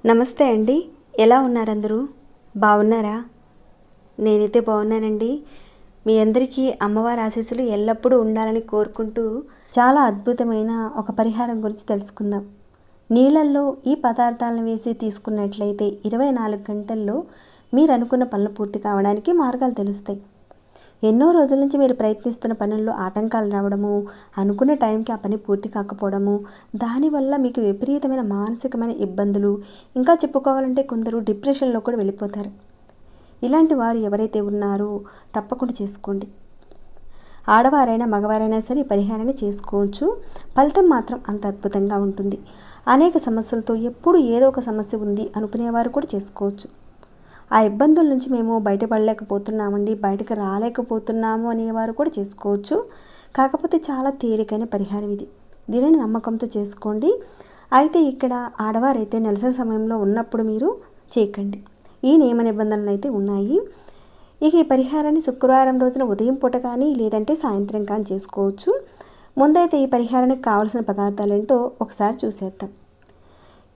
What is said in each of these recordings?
నమస్తే అండి, ఎలా ఉన్నారు అందరూ? బాగున్నారా? నేనైతే బాగున్నానండి. మీ అందరికీ అమ్మవారి ఆశీస్సులు ఎల్లప్పుడూ ఉండాలని కోరుకుంటూ చాలా అద్భుతమైన ఒక పరిహారం గురించి తెలుసుకుందాం. నీళ్ళల్లో ఈ పదార్థాలను వేసి తీసుకున్నట్లయితే 24 గంటల్లో మీరు అనుకున్న పనులు పూర్తి కావడానికి మార్గాలు తెలుస్తాయి. ఎన్నో రోజుల నుంచి మీరు ప్రయత్నిస్తున్న పనుల్లో ఆటంకాలు రావడము, అనుకున్న టైంకి ఆ పని పూర్తి కాకపోవడము, దానివల్ల మీకు విపరీతమైన మానసికమైన ఇబ్బందులు, ఇంకా చెప్పుకోవాలంటే కొందరు డిప్రెషన్లో కూడా వెళ్ళిపోతారు. ఇలాంటి వారు ఎవరైతే ఉన్నారో తప్పకుండా చేసుకోండి. ఆడవారైనా మగవారైనా సరే ఈ పరిహారాన్ని చేసుకోవచ్చు. ఫలితం మాత్రం అంత అద్భుతంగా ఉంటుంది. అనేక సమస్యలతో ఎప్పుడు ఏదో ఒక సమస్య ఉంది అనుకునేవారు కూడా చేసుకోవచ్చు. ఆ ఇబ్బందుల నుంచి మేము బయటపడలేకపోతున్నామండి, బయటకు రాలేకపోతున్నాము అనేవారు కూడా చేసుకోవచ్చు. కాకపోతే చాలా తేలికైన పరిహారం ఇది. దీనిని నమ్మకంతో చేసుకోండి. అయితే ఇక్కడ ఆడవారైతే నెలసరి సమయంలో ఉన్నప్పుడు మీరు చేయకండి. ఈ నియమ నిబంధనలు అయితే ఉన్నాయి. ఇక ఈ పరిహారాన్ని శుక్రవారం రోజున ఉదయం పూట కానీ లేదంటే సాయంత్రం కానీ చేసుకోవచ్చు. ముందైతే ఈ పరిహారానికి కావలసిన పదార్థాలు ఏంటో ఒకసారి చూసేద్దాం.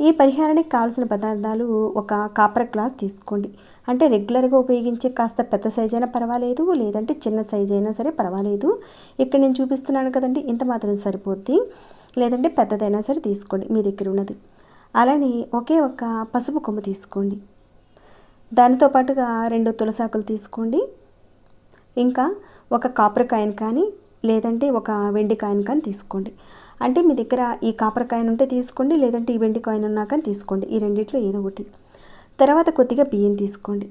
ఈ పరిహారానికి కావాల్సిన పదార్థాలు, ఒక కాపర్ గ్లాస్ తీసుకోండి. అంటే రెగ్యులర్గా ఉపయోగించే కాస్త పెద్ద సైజ్ అయినా పర్వాలేదు, లేదంటే చిన్న సైజ్ అయినా సరే పర్వాలేదు. ఇక్కడ నేను చూపిస్తున్నాను కదండి, ఇంత మాత్రం సరిపోద్ది. లేదంటే పెద్దదైనా సరే తీసుకోండి మీ దగ్గర ఉన్నది. అలానే ఒకే ఒక పసుపు కొమ్ము తీసుకోండి. దానితో పాటుగా 2 తులసాకులు తీసుకోండి. ఇంకా ఒక కాపర్ కాయిన్ కానీ లేదంటే ఒక వెండి కాయిన్ కానీ తీసుకోండి. అంటే మీ దగ్గర ఈ కాపర్ కాయిన్ ఉంటే తీసుకోండి, లేదంటే ఈ వెండి కాయిన్ ఉన్నా కానీ తీసుకోండి. ఈ రెండిట్లో ఏదో ఒకటి. తర్వాత కొద్దిగా బియ్యం తీసుకోండి.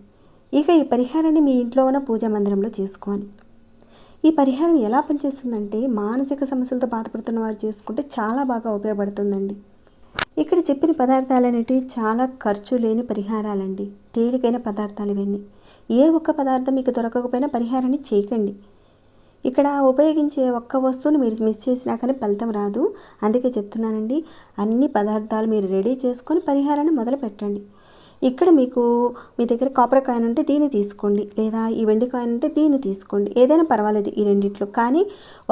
ఇక ఈ పరిహారాన్ని మీ ఇంట్లో ఉన్న పూజా మందిరంలో చేసుకోవాలి. ఈ పరిహారం ఎలా పనిచేస్తుందంటే, మానసిక సమస్యలతో బాధపడుతున్న వారు చేసుకుంటే చాలా బాగా ఉపయోగపడుతుందండి. ఇక్కడ చెప్పిన పదార్థాలు అనేటివి చాలా ఖర్చు లేని పరిహారాలండి, తేలికైన పదార్థాలు ఇవన్నీ. ఏ ఒక్క పదార్థం మీకు దొరకకపోయినా పరిహారాన్ని చేయకండి. ఇక్కడ ఉపయోగించే ఒక్క వస్తువుని మీరు మిస్ చేసినా కానీ ఫలితం రాదు. అందుకే చెప్తున్నానండి, అన్ని పదార్థాలు మీరు రెడీ చేసుకొని పరిహారాన్ని మొదలు పెట్టండి. ఇక్కడ మీకు మీ దగ్గర కాపర్ కాయిన్ ఉంటే దీన్ని తీసుకోండి, లేదా ఈ వెండి కాయిన్ ఉంటే దీన్ని తీసుకోండి. ఏదైనా పర్వాలేదు ఈ రెండిట్లో. కానీ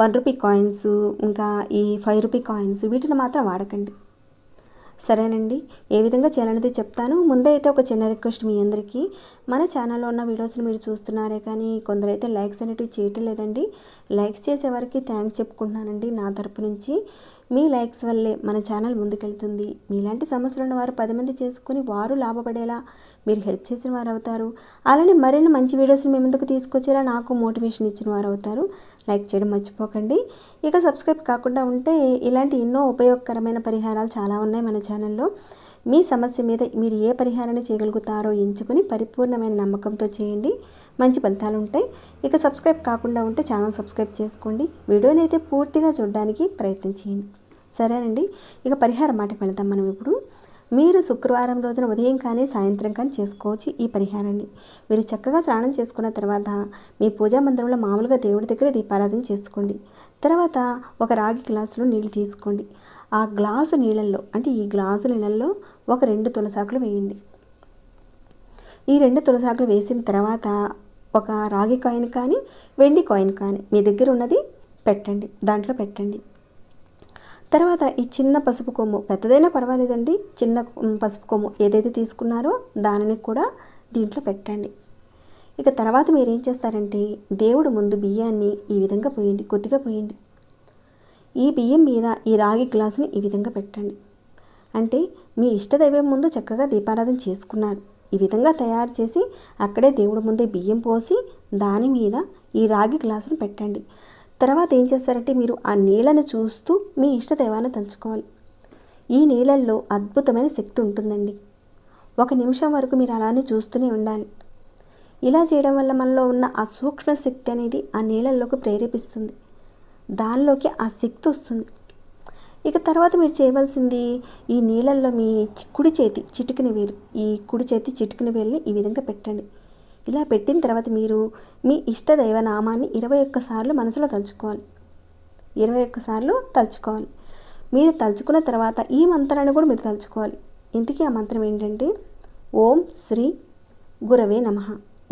1 రూపీ కాయిన్స్, ఇంకా ఈ 5 రూపీ కాయిన్స్, వీటిని మాత్రం వాడకండి. సరేనండి, ఏ విధంగా చేయాలనేది చెప్తాను. ముందే అయితే ఒక చిన్న రిక్వెస్ట్ మీ అందరికీ, మన ఛానల్లో ఉన్న వీడియోస్ని మీరు చూస్తున్నారే కానీ కొందరైతే లైక్స్ అనేటివి చేయటం లేదండి. లైక్స్ చేసేవారికి థ్యాంక్స్ చెప్పుకుంటున్నానండి నా తరపు నుంచి. మీ లైక్స్ వల్లే మన ఛానల్ ముందుకెళ్తుంది. మీలాంటి సమస్యలు ఉన్న వారు 10 మంది చేసుకుని వారు లాభపడేలా మీరు హెల్ప్ చేసిన వారు అవుతారు. అలానే మరిన్ని మంచి వీడియోస్ని మీ ముందుకు తీసుకొచ్చేలా నాకు మోటివేషన్ ఇచ్చిన వారు అవుతారు. లైక్ చేయడం మర్చిపోకండి. ఇక సబ్స్క్రైబ్ కాకుండా ఉంటే ఇలాంటి ఎన్నో ఉపయోగకరమైన పరిహారాలు చాలా ఉన్నాయి మన ఛానల్లో. మీ సమస్య మీద మీరు ఏ పరిహారాన్ని చేయగలుగుతారో ఎంచుకొని పరిపూర్ణమైన నమ్మకంతో చేయండి, మంచి ఫలితాలు ఉంటాయి. ఇక సబ్స్క్రైబ్ కాకుండా ఉంటే ఛానల్ సబ్స్క్రైబ్ చేసుకోండి. వీడియోని అయితే పూర్తిగా చూడడానికి ప్రయత్నం చేయండి. సరేనండి, ఇక పరిహారం మాటకు వెళ్తాం మనం ఇప్పుడు. మీరు శుక్రవారం రోజున ఉదయం కానీ సాయంత్రం కానీ చేసుకోవచ్చు ఈ పరిహారాన్ని. మీరు చక్కగా స్నానం చేసుకున్న తర్వాత మీ పూజా మందిరంలో మామూలుగా దేవుడి దగ్గర దీపారాధన చేసుకోండి. తర్వాత ఒక రాగి గ్లాసులో నీళ్ళు తీసుకోండి. ఆ గ్లాసు నీళ్ళల్లో, అంటే ఈ గ్లాసు నీళ్ళల్లో ఒక 2 తులసాకులు వేయండి. ఈ 2 తులసాకులు వేసిన తర్వాత ఒక రాగి కాయిన్ కానీ వెండి కాయిన్ కానీ మీ దగ్గర ఉన్నది పెట్టండి, దాంట్లో పెట్టండి. తర్వాత ఈ చిన్న పసుపు కొమ్ము, పెద్దదైనా పర్వాలేదండి, చిన్న పసుపు కొమ్ము ఏదైతే తీసుకున్నారో దానిని కూడా దీంట్లో పెట్టండి. ఇక తర్వాత మీరు ఏం చేస్తారంటే, దేవుడు ముందు బియ్యాన్ని ఈ విధంగా పోయండి, కొద్దిగా పోయండి. ఈ బియ్యం మీద ఈ రాగి గ్లాసుని ఈ విధంగా పెట్టండి. అంటే మీ ఇష్టదైవం ముందు చక్కగా దీపారాధన చేసుకున్నారు. ఈ విధంగా తయారు చేసి అక్కడే దేవుడి ముందే బియ్యం పోసి దాని మీద ఈ రాగి గ్లాసును పెట్టండి. తర్వాత ఏం చేస్తారంటే, మీరు ఆ నీళ్ళను చూస్తూ మీ ఇష్టదైవాన్ని తలుచుకోవాలి. ఈ నీళ్ళల్లో అద్భుతమైన శక్తి ఉంటుందండి. 1 నిమిషం వరకు మీరు అలానే చూస్తూనే ఉండాలి. ఇలా చేయడం వల్ల మనలో ఉన్న ఆ సూక్ష్మ శక్తి అనేది ఆ నీళ్ళల్లోకి ప్రేరేపిస్తుంది, దానిలోకి ఆ శక్తి వస్తుంది. ఇక తర్వాత మీరు చేయవలసింది, ఈ నీళ్ళల్లో మీ కుడి చేతి చిటికిన వేలు, ఈ కుడి చేతి చిటికిన వేలుని ఈ విధంగా పెట్టండి. ఇలా పెట్టిన తర్వాత మీరు మీ ఇష్టదైవ నామాన్ని 21 సార్లు మనసులో తలుచుకోవాలి. 21 సార్లు తలుచుకోవాలి. మీరు తలుచుకున్న తర్వాత ఈ మంత్రాన్ని కూడా మీరు తలుచుకోవాలి. ఇంతకీ ఆ మంత్రం ఏంటంటే, ఓం శ్రీ గురవే నమః,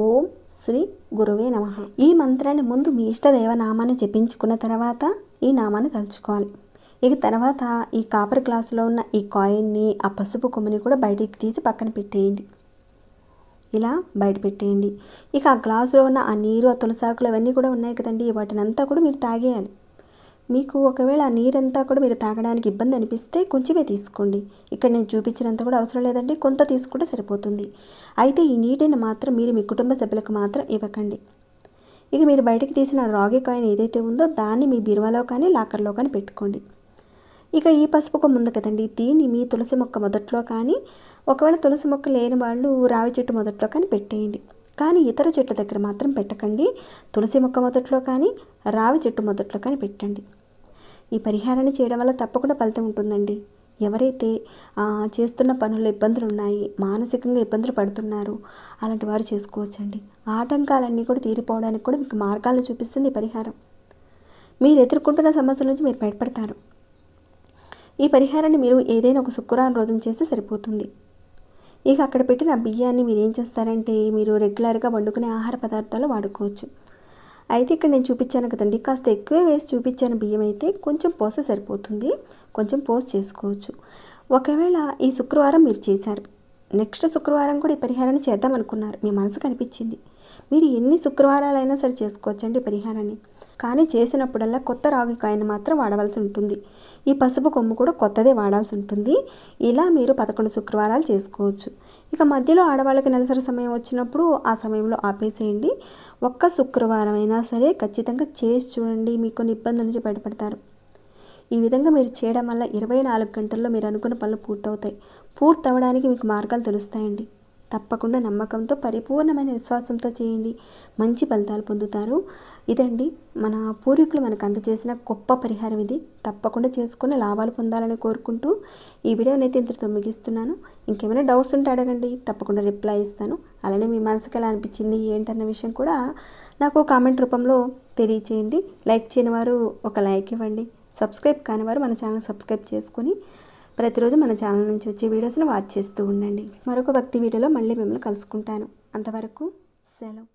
ఓం శ్రీ గురువే నమః. ఈ మంత్రాన్ని ముందు మీ ఇష్టదైవ నామాన్ని జపించుకున్న తర్వాత ఈ నామాన్ని తలుచుకోవాలి. ఇక తర్వాత ఈ కాపర్ గ్లాసులో ఉన్న ఈ కాయిన్ని, ఆ పసుపు కొమ్ముని కూడా బయటికి తీసి పక్కన పెట్టేయండి. ఇలా బయట పెట్టేయండి. ఇక ఆ గ్లాసులో ఉన్న ఆ నీరు, ఆ తులసాకులు అవన్నీ కూడా ఉన్నాయి కదండి, వాటిని అంతా కూడా మీరు తాగేయాలి. మీకు ఒకవేళ ఆ నీరంతా కూడా మీరు తాగడానికి ఇబ్బంది అనిపిస్తే కొంచెమే తీసుకోండి. ఇక్కడ నేను చూపించినంత కూడా అవసరం లేదండి, కొంత తీసుకుంటే సరిపోతుంది. అయితే ఈ నీటిని మాత్రం మీరు మీ కుటుంబ సభ్యులకు మాత్రం ఇవ్వకండి. ఇక మీరు బయటకు తీసిన రాగి కాయిన్ ఏదైతే ఉందో దాన్ని మీ బీరువాలో కానీ లాకర్లో కానీ పెట్టుకోండి. ఇక ఈ పసుపు కొమ్ము ఉంది కదండి, దీన్ని మీ తులసి మొక్క మొదట్లో కానీ, ఒకవేళ తులసి మొక్క లేని వాళ్ళు రావి చెట్టు మొదట్లో కానీ పెట్టేయండి. కానీ ఇతర చెట్ల దగ్గర మాత్రం పెట్టకండి. తులసి మొక్క మొదట్లో కానీ, రావి చెట్టు మొదట్లో కానీ పెట్టండి. ఈ పరిహారాన్ని చేయడం వల్ల తప్పకుండా ఫలితం ఉంటుందండి. ఎవరైతే చేస్తున్న పనుల్లో ఇబ్బందులు ఉన్నాయి, మానసికంగా ఇబ్బందులు పడుతున్నారు, అలాంటి వారు చేసుకోవచ్చండి. ఆటంకాలన్నీ కూడా తీరిపోవడానికి కూడా మీకు మార్గాలను చూపిస్తుంది ఈ పరిహారం. మీరు ఎదుర్కొంటున్న సమస్యల నుంచి మీరు బయటపడతారు. ఈ పరిహారాన్ని మీరు ఏదైనా ఒక శుక్రవారం రోజున చేస్తే సరిపోతుంది. ఇక అక్కడ పెట్టిన బియ్యాన్ని మీరు ఏం చేస్తారంటే, మీరు రెగ్యులర్గా వండుకునే ఆహార పదార్థాలు వాడుకోవచ్చు. అయితే ఇక్కడ నేను చూపించాను కదండి, కాస్త ఎక్కువే వేసి చూపించాను బియ్యం అయితే, కొంచెం పోస్తే సరిపోతుంది. కొంచెం పోస్ట్ చేసుకోవచ్చు. ఒకవేళ ఈ శుక్రవారం మీరు చేశారు, నెక్స్ట్ శుక్రవారం కూడా ఈ పరిహారాన్ని చేద్దాం అనుకున్నారు, మీ మనసుకు అనిపించింది, మీరు ఎన్ని శుక్రవారాలైనా సరే చేసుకోవచ్చండి పరిహారాన్ని. కానీ చేసినప్పుడల్లా కొత్త రాగి కాయిన్ మాత్రం వాడవలసి ఉంటుంది. ఈ పసుపు కొమ్ము కూడా కొత్తదే వాడాల్సి ఉంటుంది. ఇలా మీరు 11 శుక్రవారాలు చేసుకోవచ్చు. ఇక మధ్యలో ఆడవాళ్ళకి నెలసరి సమయం వచ్చినప్పుడు ఆ సమయంలో ఆపేసేయండి. ఒక్క శుక్రవారం అయినా సరే ఖచ్చితంగా చేసి చూడండి, మీకు కొన్ని ఇబ్బందుల నుంచి బయటపడతారు. ఈ విధంగా మీరు చేయడం వల్ల 24 గంటల్లో మీరు అనుకున్న పనులు పూర్తవుతాయి. పూర్తవడానికి మీకు మార్గాలు తెలుస్తాయండి. తప్పకుండా నమ్మకంతో, పరిపూర్ణమైన విశ్వాసంతో చేయండి, మంచి ఫలితాలు పొందుతారు. ఇదండి మన పూర్వీకులు మనకు అందజేసిన గొప్ప పరిహారం ఇది. తప్పకుండా చేసుకుని లాభాలు పొందాలని కోరుకుంటూ ఈ వీడియోని అయితే ఇంతటితో ముగిస్తున్నాను. ఇంకేమైనా డౌట్స్ ఉంటే అడగండి, తప్పకుండా రిప్లై ఇస్తాను. అలానే మీ మనసుకు ఎలా అనిపించింది ఏంటన్న విషయం కూడా నాకు కామెంట్ రూపంలో తెలియచేయండి. లైక్ చేయని వారు ఒక లైక్ ఇవ్వండి. సబ్స్క్రైబ్ కాని వారు మన ఛానల్ సబ్స్క్రైబ్ చేసుకొని ప్రతిరోజు మన ఛానల్ నుంచి వచ్చే వీడియోస్ని వాచ్ చేస్తూ ఉండండి. మరొక భక్తి వీడియోలో మళ్ళీ మిమ్మల్ని కలుసుకుంటాను. అంతవరకు సెలవు.